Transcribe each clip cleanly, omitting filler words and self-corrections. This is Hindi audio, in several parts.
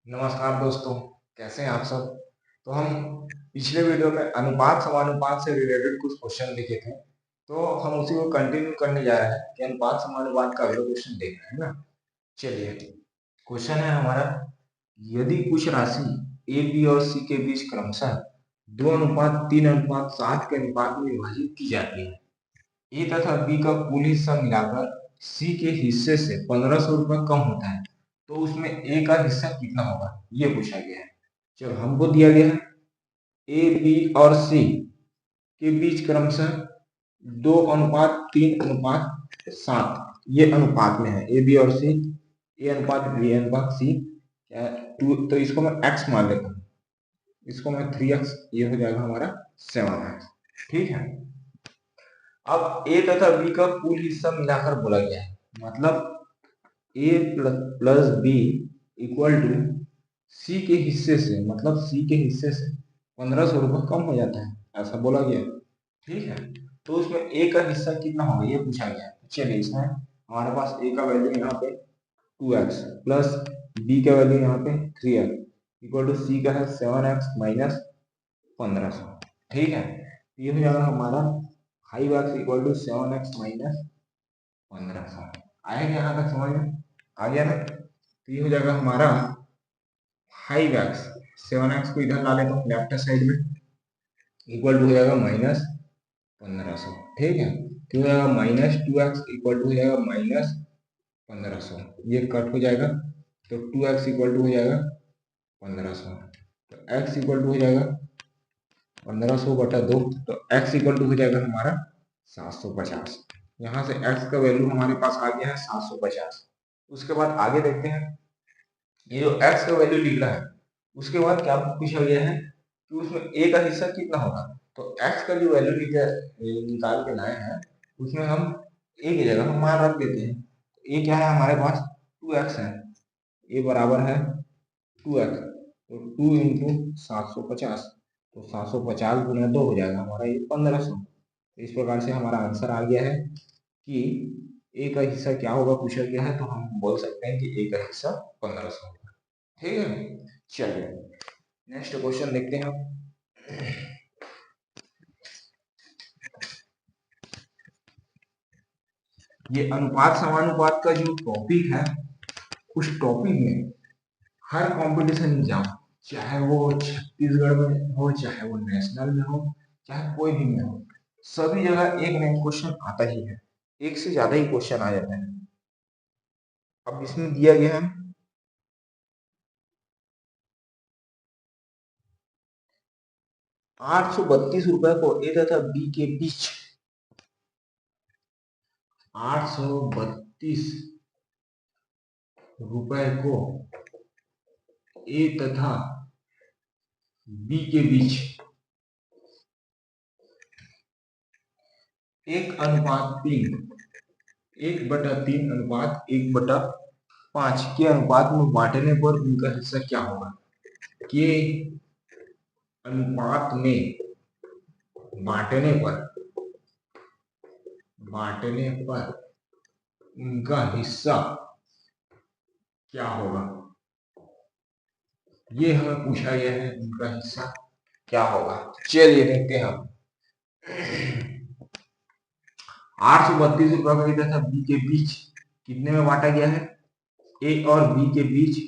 नमस्कार दोस्तों, कैसे हैं आप सब। तो हम पिछले वीडियो में अनुपात समानुपात से रिलेटेड कुछ क्वेश्चन देखे थे, तो हम उसी को कंटिन्यू करने जा रहे हैं कि अनुपात समानुपात का अगला क्वेश्चन देखना है ना। चलिए, क्वेश्चन है हमारा, यदि कुछ राशि ए बी और सी के बीच क्रमशः 2:3:7 के अनुपात में विभाजित की जाती है, ए तथा बी का कुल हिस्सा मिलाकर सी के हिस्से से 1500 रुपये कम होता है, तो उसमें ए का हिस्सा कितना होगा, ये पूछा गया है। चलो, हमको दिया गया है ए बी और सी के बीच क्रमशः 2:3:7, ये अनुपात में है। ए बी और सी, ए अनुपात बी अनुपात सी क्या है, 2, तो इसको मैं x मान लेता हूँ, इसको मैं 3x, ये हो जाएगा हमारा 7x। ठीक है। अब ए तथा बी का कुल हिस्सा मिलाकर बोला गया है, मतलब ए प्लस बी इक्वल टू सी के हिस्से से, मतलब सी के हिस्से से 1500 रुपये कम हो जाता है, ऐसा बोला गया। ठीक है, तो उसमें ए का हिस्सा कितना होगा ये पूछा गया। चलिए, इसमें हमारे पास ए का वैल्यू यहाँ पे 2x प्लस बी का वैल्यू यहाँ पे 3x इक्वल टू सी का है 7x माइनस 1500। ठीक है, ये हो जाएगा हमारा 5x equal to 7x minus 1500। आएगा यहाँ तक समझ में आ गया ना। तो ये हो जाएगा हमारा 5x, 7x को इधर ला लेता हूँ लेफ्ट साइड में, इक्वल टू हो जाएगा माइनस 1500। ठीक है, तो हो जाएगा -2x इक्वल टू हो जाएगा माइनस 1500, ये कट हो जाएगा, तो 2x इक्वल टू हो जाएगा 1500, तो x इक्वल टू हो जाएगा 1500/2, तो x इक्वल टू हो जाएगा हमारा 750। यहाँ से x का वैल्यू हमारे पास आ गया है 750। उसके बाद आगे देखते हैं, ये जो x का वैल्यू लिख रहा है, उसके बाद क्या पूछा गया है कि उसमें a का हिस्सा कितना होगा। तो x का जो वैल्यू निकाल के लाए हैं, उसमें हम a की जगह हम मान रख देते हैं। a क्या है हमारे पास, 2x है, a बराबर है 2x, तो 2 इंटू 750, तो 750 गुना 2 हो जाएगा हमारा ये 1500। इस प्रकार से हमारा आंसर आ गया है कि ए का हिस्सा क्या होगा पूछा गया है, तो हम बोल सकते हैं कि ए का हिस्सा 1500 होगा। ठीक है, चलिए नेक्स्ट क्वेश्चन देखते हैं हम। ये अनुपात समानुपात का जो टॉपिक है, उस टॉपिक में हर कंपटीशन एग्जाम, चाहे वो छत्तीसगढ़ में हो, चाहे वो नेशनल में हो, चाहे कोई भी में हो, सभी जगह एक नया क्वेश्चन आता ही है, एक से ज्यादा ही क्वेश्चन आ जाता है। अब इसमें दिया गया है 832 रुपए को ए तथा बी के बीच, 832 रुपए को ए तथा बी के बीच 1:3 के अनुपात में बांटने पर उनका हिस्सा क्या होगा। के अनुपात में बांटने पर उनका हिस्सा क्या होगा, ये हमें पूछा गया है, उनका हिस्सा क्या होगा। चलिए देखते हैं हम। 832 रुपए का था बी के बीच कितने में बांटा गया है, ए और बी के बीच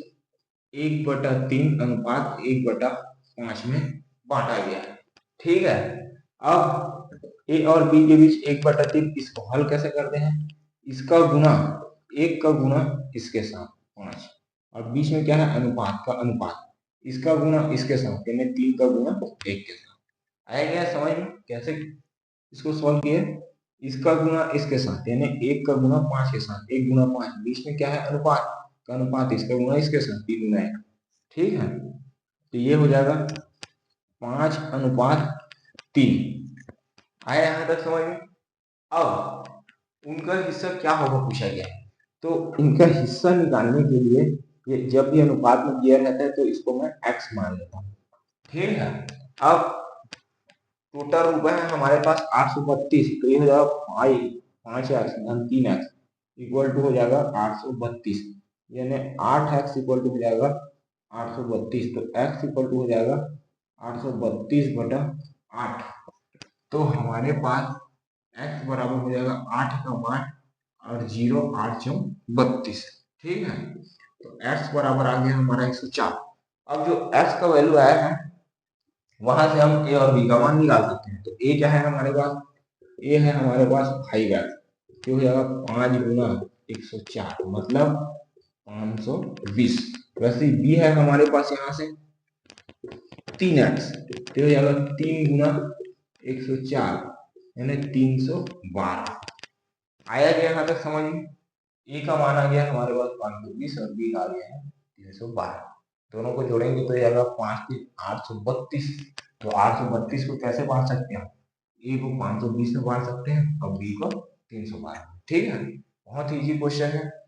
1:3:1/5 में बांटा गया है। ठीक है, अब ए और बी के बीच 1/3, इसको हल कैसे करते हैं, इसका गुना, एक का गुना इसके साथ 5, और बीच में क्या है अनुपात का अनुपात, इसका गुना इसके साथ, यानी 3 का गुना 1 के साथ। आया समझ में कैसे इसको सॉल्व किए, इसका गुना इसके साथ, यानी 1 का गुना 5 के साथ, 1 गुना 5, बीच में क्या है अनुपात का अनुपात, इसका गुना इसके साथ, 3 गुना 1। ठीक है, तो ये हो जाएगा 5:3। आया यहाँ तक समझ में। अब उनका हिस्सा क्या होगा पूछा गया है, तो इनका हिस्सा निकालने के लिए, ये जब भी अनुपात में दिया रहता है तो इसको मैं x मान लेता हूँ। ठीक है, अब टोटल रुपए है हमारे पास 832, तो ये हो जाएगा 5x धन 3x इक्वल टू हो जाएगा 832, यानी 8x इक्वल टू हो जाएगा 832, तो x इक्वल टू हो जाएगा 832/8। तो हमारे पास x बराबर हो जाएगा 8 का 8 और 0 8 चौक 32। ठीक है, तो x बराबर आ गया हमारा 104। अब जो x का वैल्यू आया है वहां से हम a और b का मान निकाल सकते हैं। तो a क्या है हमारे पास, a है हमारे पास 5x, तो हो जाएगा 5 गुना 104 मतलब 520। वैसे b है हमारे पास यहाँ से 3x, तो हो जाएगा 3 गुना 104 यानी 312। आया गया यहाँ तक समझ में। ए का मान आ गया हमारे पास 520 और बी का आ गया है 312। दोनों को जोड़ेंगे तो आएगा 5 3 832। तो 832 को कैसे बांट सकते हैं, ए को 520 में बांट सकते हैं और बी को 312। ठीक है, बहुत इजी क्वेश्चन है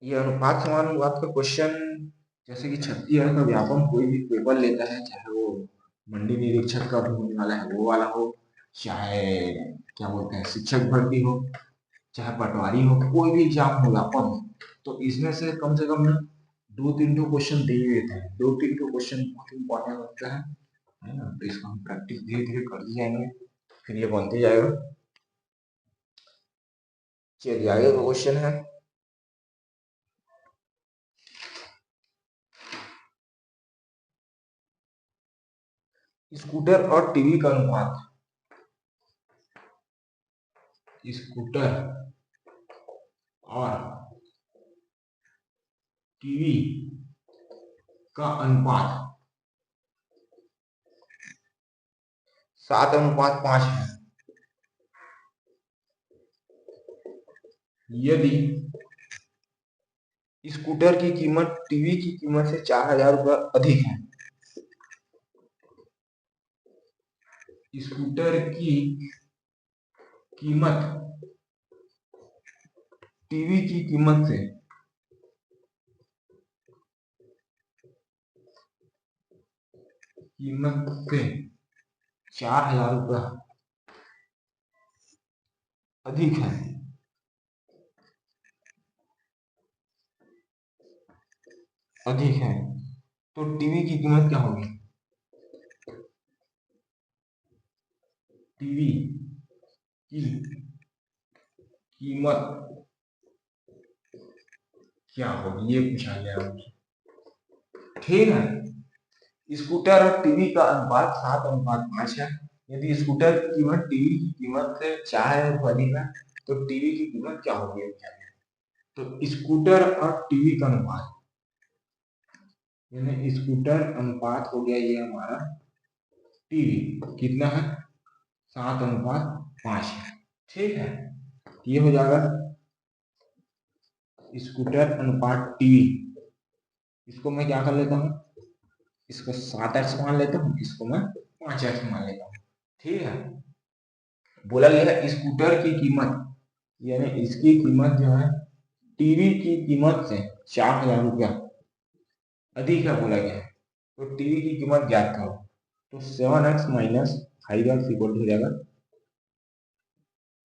ये। अनुपात समानुपात का क्वेश्चन जैसे कि छत्तीसगढ़ का व्यापम कोई भी पेपर लेता है, चाहे वो मंडी निरीक्षक का भी होने वाला है वो वाला हो, चाहे क्या बोलते हैं शिक्षक भर्ती हो, चाहे पटवारी हो, कोई भी एग्जाम हो व्यापम हो, तो इसमें से कम ना 2-3 क्वेश्चन दे ही देते हैं। 2-3 क्वेश्चन बहुत इंपॉर्टेंट होता है ना। तो इसको हम प्रैक्टिस धीरे धीरे करते जाएंगे, फिर ये बनते जाएगा। चलिए आगे का क्वेश्चन है, स्कूटर और टीवी का अनुपात। स्कूटर और टीवी का अनुपात 7:5 है। यदि स्कूटर की कीमत टीवी की कीमत से 4,000 रुपये अधिक है, स्कूटर की कीमत टीवी की कीमत से 4,000 रुपये अधिक है, तो टीवी की कीमत क्या होगी, टीवी की कीमत क्या होगी ये पूछा गया है। ठीक है, स्कूटर और टीवी का अनुपात 7:5 है। यदि स्कूटर की कीमत टीवी की कीमत से 4,000 अधिक है तो टीवी की कीमत क्या होगी। तो स्कूटर और टीवी का अनुपात यानी स्कूटर अनुपात हो गया ये हमारा टीवी कितना है 7:5 है। ठीक है, ये हो जाएगा स्कूटर अनुपात टीवी। इसको मैं क्या कर लेता हूँ, इसको 7x मान लेता हूँ, इसको मैं 5x मान लेता हूँ। ठीक है, बोला गया है स्कूटर की कीमत यानी इसकी कीमत जो है टीवी की कीमत से 4,000 रुपया अधिक है बोला गया है। तो टीवी की कीमत ज्ञात करो। तो 7x माइनस 5x इक्वल हो जाएगा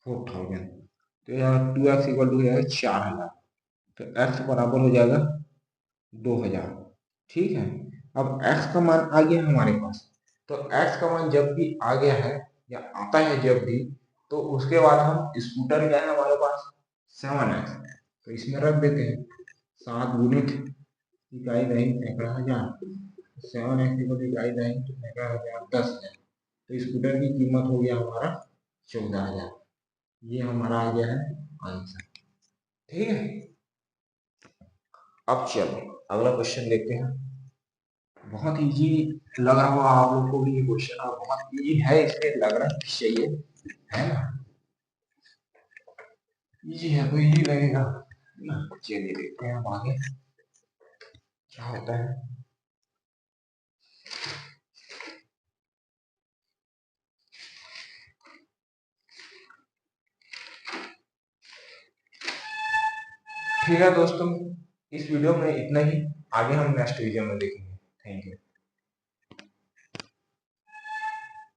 4,000। तो यहाँ 2x इक्वल टू हो जाएगा 4,000। तो x बराबर हो जाएगा 2,000। ठीक है, अब x का मान आ गया हमारे पास। तो x का मान जब भी आ गया है या आता है जब भी, तो उसके बाद हम स्कूटर क्या है हमारे पास 7x, तो इसमें रख देते हैं 7 गुणित इकाई दही 11,000। 7x इकाई दही 11,000 10,000। तो स्कूटर की कीमत हो गया हमारा 14,000। ये हमारा आ गया है आंसर। ठीक है, अब चलो अगला क्वेश्चन देखते हैं। बहुत इजी लग रहा होगा आप लोग को भी ये क्वेश्चन, और बहुत इजी है, इसलिए लग रहा है चाहिए है ना। इजी है तो इजी लगेगा ना। चलिए देखते हैं हम आगे क्या होता है। ठीक है दोस्तों, इस वीडियो में इतना ही। आगे हम नेक्स्ट वीडियो में देखेंगे। Thank you.